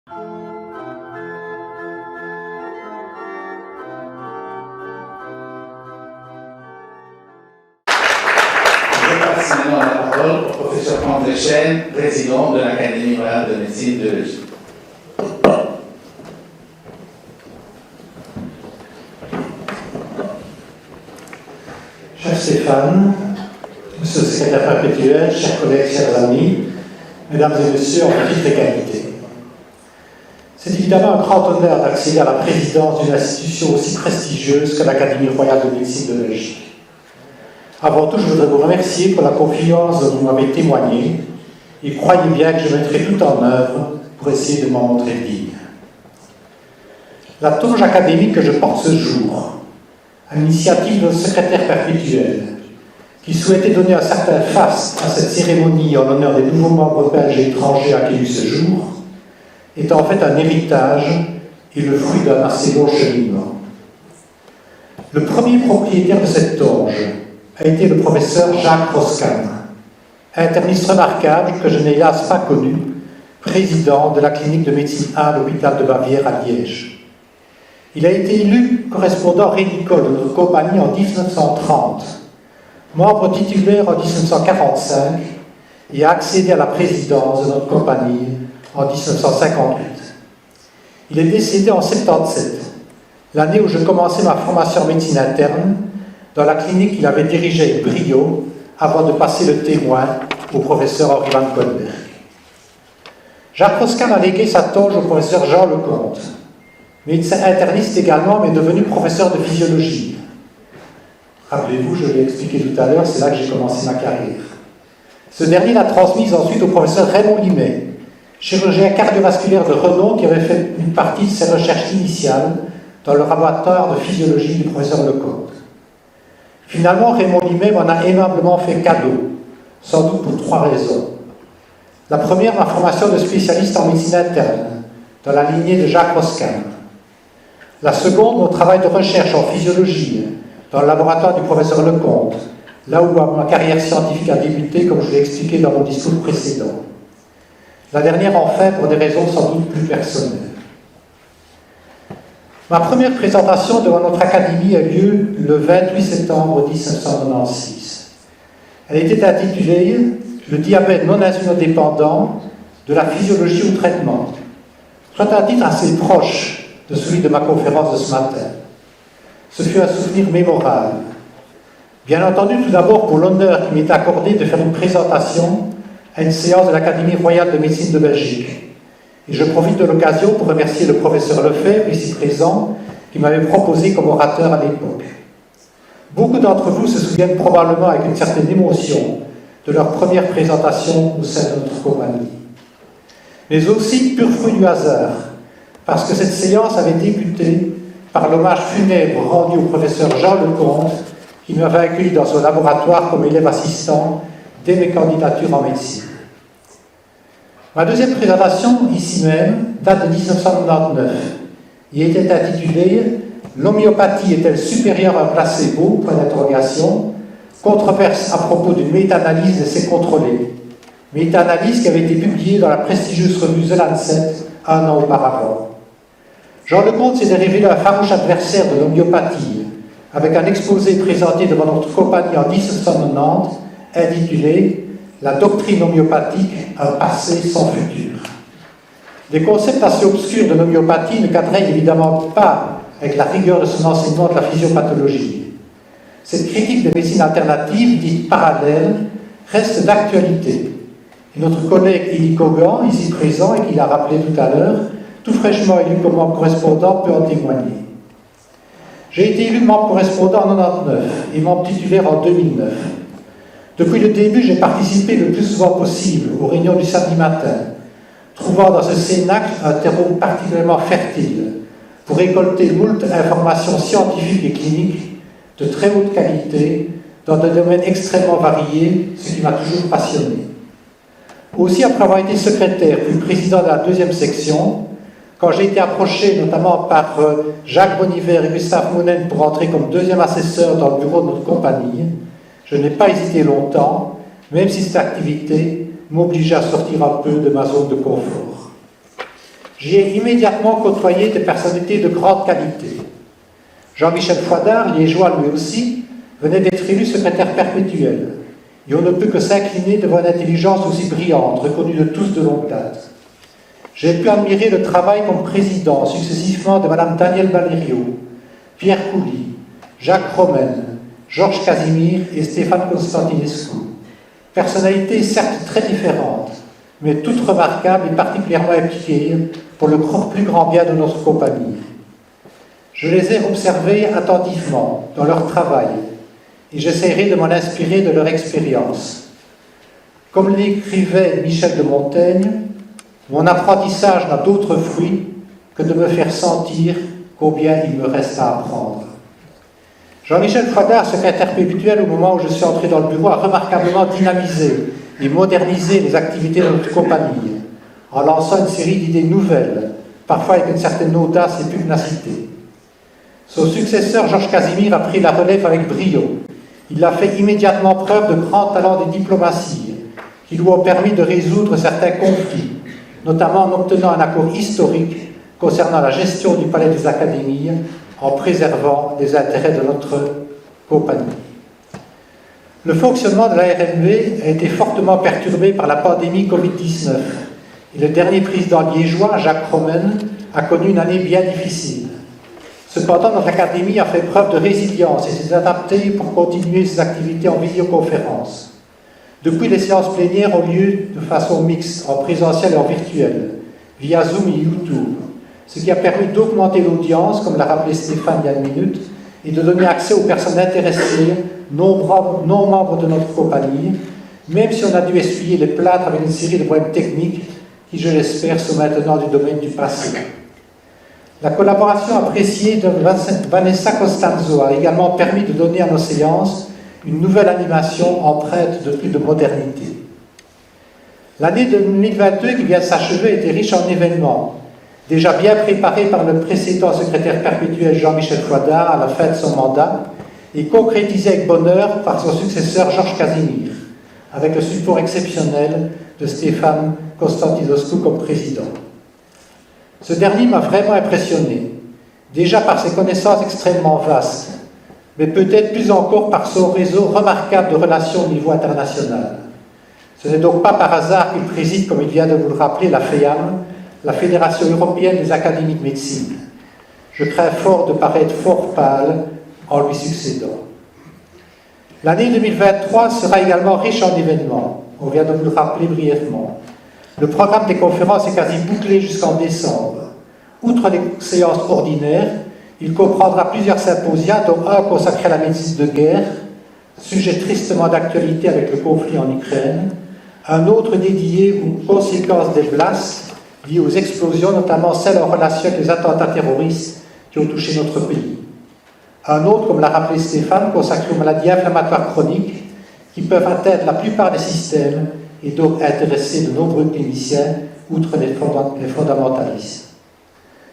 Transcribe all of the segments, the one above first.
passe maintenant la parole au professeur André Chêne, président de l'Académie royale de médecine de Belgique. Cher Stéphane, Monsieur le secrétaire perpétuel, chers collègues, chers amis, Mesdames et Messieurs en petite égalité. C'est évidemment un grand honneur d'accéder à la présidence d'une institution aussi prestigieuse que l'Académie royale de médecine de Belgique. Avant tout, je voudrais vous remercier pour la confiance dont vous m'avez témoigné et croyez bien que je mettrai tout en œuvre pour essayer de m'en montrer digne. La toge académique que je porte ce jour, à l'initiative de notre secrétaire perpétuel, qui souhaitait donner un certain faste à cette cérémonie en l'honneur des nouveaux membres belges et étrangers accueillis ce jour, est en fait un héritage et le fruit d'un assez long cheminement. Le premier propriétaire de cette toge a été le professeur Jacques Roscan, interniste remarquable que je n'ai hélas pas connu, président de la clinique de médecine 1 de l'hôpital de Bavière à Liège. Il a été élu correspondant rédicole de notre compagnie en 1930, membre titulaire en 1945 et a accédé à la présidence de notre compagnie en 1958. Il est décédé en 1977, l'année où je commençais ma formation en médecine interne, dans la clinique qu'il avait dirigée avec brio avant de passer le témoin au professeur Henri Van Colberg. Jacques Roscan a légué sa toge au professeur Jean Lecomte, médecin interniste également, mais devenu professeur de physiologie. Rappelez-vous, je l'ai expliqué tout à l'heure, c'est là que j'ai commencé ma carrière. Ce dernier l'a transmise ensuite au professeur Raymond Limet, chirurgien cardiovasculaire de renom qui avait fait une partie de ses recherches initiales dans le laboratoire de physiologie du professeur Lecomte. Finalement, Raymond Limet m'en a aimablement fait cadeau, sans doute pour 3 raisons. La première, ma formation de spécialiste en médecine interne, dans la lignée de Jacques Roscan. La seconde, mon travail de recherche en physiologie, dans le laboratoire du professeur Lecomte, là où ma carrière scientifique a débuté, comme je l'ai expliqué dans mon discours précédent. La dernière, enfin, pour des raisons sans doute plus personnelles. Ma première présentation devant notre académie a lieu le 28 septembre 1996. Elle était intitulée « Le diabète non insulino-dépendant, de la physiologie au traitement ». C'est un titre assez proche de celui de ma conférence de ce matin. Ce fut un souvenir mémorable. Bien entendu, tout d'abord pour l'honneur qui m'est accordé de faire une présentation à une séance de l'Académie royale de médecine de Belgique. Et je profite de l'occasion pour remercier le professeur Lefebvre, ici présent, qui m'avait proposé comme orateur à l'époque. Beaucoup d'entre vous se souviennent probablement avec une certaine émotion de leur première présentation au sein de notre compagnie. Mais aussi pur fruit du hasard, parce que cette séance avait débuté par l'hommage funèbre rendu au professeur Jean Lecomte, qui m'avait accueilli dans son laboratoire comme élève assistant dès mes candidatures en médecine. Ma deuxième présentation, ici même, date de 1999 et était intitulée « L'homéopathie est-elle supérieure à un placebo ?» Controverse à propos d'une méta-analyse d'essais contrôlés. Méta-analyse qui avait été publiée dans la prestigieuse revue The Lancet 1 an auparavant. Jean Lecomte s'est révélé un farouche adversaire de l'homéopathie, avec un exposé présenté devant notre compagnie en 1990, intitulé « La doctrine homéopathique, un passé sans futur ». Des concepts assez obscurs de l'homéopathie ne cadraient évidemment pas avec la rigueur de son enseignement de la physiopathologie. Cette critique de médecine alternative, dite parallèle, reste d'actualité. Et notre collègue Élie Cogan, ici présent et qui l'a rappelé tout à l'heure, tout fraîchement élu comme membre correspondant, peut en témoigner. J'ai été élu membre correspondant en 1999 et membre titulaire en 2009. Depuis le début, j'ai participé le plus souvent possible aux réunions du samedi matin, trouvant dans ce cénacle un terreau particulièrement fertile pour récolter moult informations scientifiques et cliniques de très haute qualité dans des domaines extrêmement variés, ce qui m'a toujours passionné. Aussi, après avoir été secrétaire puis président de la 2e section, quand j'ai été approché notamment par Jacques Boniver et Gustave Mounen pour entrer comme 2e assesseur dans le bureau de notre compagnie, je n'ai pas hésité longtemps, même si cette activité m'obligeait à sortir un peu de ma zone de confort. J'y ai immédiatement côtoyé des personnalités de grande qualité. Jean-Michel Fouadard, liégeois lui aussi, venait d'être élu secrétaire perpétuel, et on ne peut que s'incliner devant une intelligence aussi brillante, reconnue de tous de longue date. J'ai pu admirer le travail comme président successivement de Mme Danielle Valerio, Pierre Couly, Jacques Romaine, Georges Casimir et Stéphane Constantinescu. Personnalités certes très différentes, mais toutes remarquables et particulièrement impliquées pour le plus grand bien de notre compagnie. Je les ai observés attentivement dans leur travail et j'essaierai de m'en inspirer de leur expérience. Comme l'écrivait Michel de Montaigne, mon apprentissage n'a d'autre fruit que de me faire sentir combien il me reste à apprendre. Jean-Michel Fouadard, secrétaire perpétuel au moment où je suis entré dans le bureau, a remarquablement dynamisé et modernisé les activités de notre compagnie, en lançant une série d'idées nouvelles, parfois avec une certaine audace et pugnacité. Son successeur, Georges Casimir, a pris la relève avec brio. Il a fait immédiatement preuve de grand talent de diplomatie, qui lui ont permis de résoudre certains conflits, notamment en obtenant un accord historique concernant la gestion du Palais des Académies, en préservant les intérêts de notre compagnie. Le fonctionnement de la RNV a été fortement perturbé par la pandémie Covid-19 et le dernier président liégeois, Jacques Romaine, a connu une année bien difficile. Cependant, notre académie a fait preuve de résilience et s'est adaptée pour continuer ses activités en visioconférence. Depuis, les séances plénières ont lieu de façon mixte, en présentiel et en virtuel, via Zoom et YouTube, ce qui a permis d'augmenter l'audience, comme l'a rappelé Stéphane il y a une minute, et de donner accès aux personnes intéressées, non membres de notre compagnie, même si on a dû essuyer les plâtres avec une série de problèmes techniques qui, je l'espère, sont maintenant du domaine du passé. La collaboration appréciée de Vanessa Costanzo a également permis de donner à nos séances une nouvelle animation empreinte de plus de modernité. L'année 2022 qui vient de s'achever était riche en événements, déjà bien préparée par le précédent secrétaire perpétuel Jean-Michel Fouadard à la fin de son mandat et concrétisée avec bonheur par son successeur Georges Casimir, avec le support exceptionnel de Stéphane Constantinescu comme président. Ce dernier m'a vraiment impressionné, déjà par ses connaissances extrêmement vastes, mais peut-être plus encore par son réseau remarquable de relations au niveau international. Ce n'est donc pas par hasard qu'il préside, comme il vient de vous le rappeler, la FEAM, la Fédération européenne des académies de médecine. Je crains fort de paraître fort pâle en lui succédant. L'année 2023 sera également riche en événements. On vient de vous le rappeler brièvement. Le programme des conférences est quasi bouclé jusqu'en décembre. Outre les séances ordinaires, il comprendra plusieurs symposia, dont un consacré à la médecine de guerre, sujet tristement d'actualité avec le conflit en Ukraine, un autre dédié aux conséquences des blasts liées aux explosions, notamment celles en relation avec les attentats terroristes qui ont touché notre pays. Un autre, comme l'a rappelé Stéphane, consacré aux maladies inflammatoires chroniques qui peuvent atteindre la plupart des systèmes et donc intéresser de nombreux cliniciens, outre les fondamentalistes.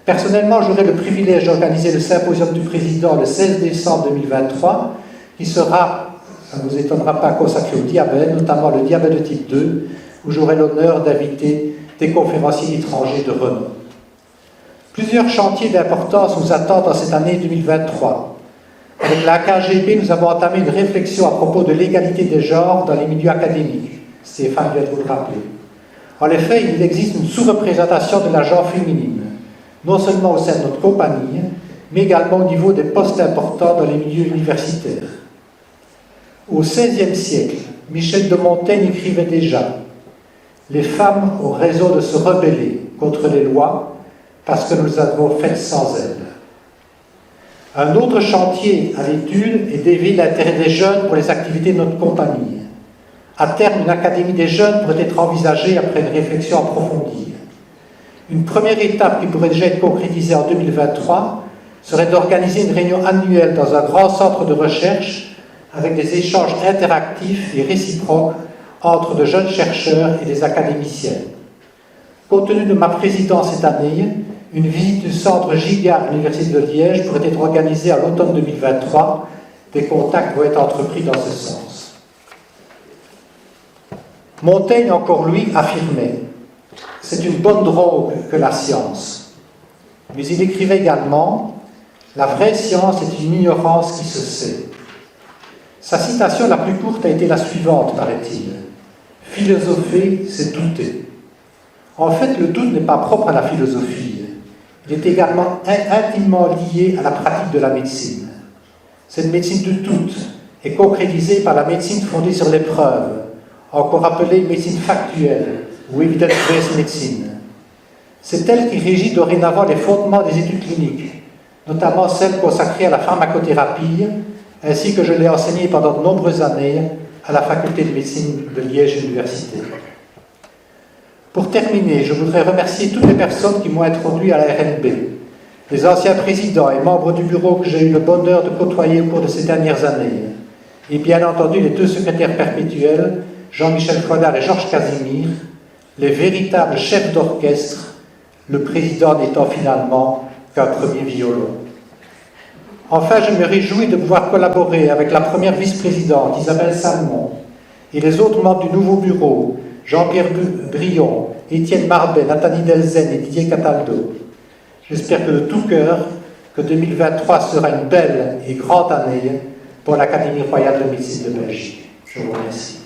Personnellement, j'aurai le privilège d'organiser le symposium du président le 16 décembre 2023, qui sera, ça ne vous étonnera pas, consacré au diabète, notamment le diabète de type 2, où j'aurai l'honneur d'inviter des conférenciers étrangers de renom. Plusieurs chantiers d'importance nous attendent dans cette année 2023. Avec la KGB, nous avons entamé une réflexion à propos de l'égalité des genres dans les milieux académiques. Stéphane vient de vous le rappeler. En effet, il existe une sous-représentation de la genre féminine, non seulement au sein de notre compagnie, mais également au niveau des postes importants dans les milieux universitaires. Au XVIe siècle, Michel de Montaigne écrivait déjà « Les femmes ont raison de se rebeller contre les lois parce que nous avons fait sans elles. » Un autre chantier à l'étude est d'éveiller l'intérêt des jeunes pour les activités de notre compagnie. À terme, une académie des jeunes pourrait être envisagée après une réflexion approfondie. Une première étape qui pourrait déjà être concrétisée en 2023 serait d'organiser une réunion annuelle dans un grand centre de recherche avec des échanges interactifs et réciproques entre de jeunes chercheurs et des académiciens. Compte tenu de ma présidence cette année, une visite du centre GIGA à l'Université de Liège pourrait être organisée à l'automne 2023. Des contacts vont être entrepris dans ce sens. Montaigne, encore lui, affirmait « c'est une bonne drogue que la science. Mais il écrivait également « La vraie science est une ignorance qui se sait ». Sa citation la plus courte a été la suivante, paraît-il. « Philosopher, c'est douter ». En fait, le doute n'est pas propre à la philosophie. Il est également intimement lié à la pratique de la médecine. Cette médecine du doute est concrétisée par la médecine fondée sur l'épreuve, encore appelée médecine factuelle ou evidence-based medicine. C'est elle qui régit dorénavant les fondements des études cliniques, notamment celles consacrées à la pharmacothérapie, ainsi que je l'ai enseignée pendant de nombreuses années à la faculté de médecine de Liège Université. Pour terminer, je voudrais remercier toutes les personnes qui m'ont introduit à la RNB, les anciens présidents et membres du bureau que j'ai eu le bonheur de côtoyer au cours de ces dernières années, et bien entendu les deux secrétaires perpétuels, Jean-Michel Fondard et Georges Casimir, les véritables chefs d'orchestre, le président n'étant finalement qu'un premier violon. Enfin, je me réjouis de pouvoir collaborer avec la première vice-présidente, Isabelle Salmon, et les autres membres du nouveau bureau, Jean-Pierre Brion, Étienne Marbet, Nathalie Delzen et Didier Cataldo. J'espère que de tout cœur que 2023 sera une belle et grande année pour l'Académie royale de médecine de Belgique. Je vous remercie.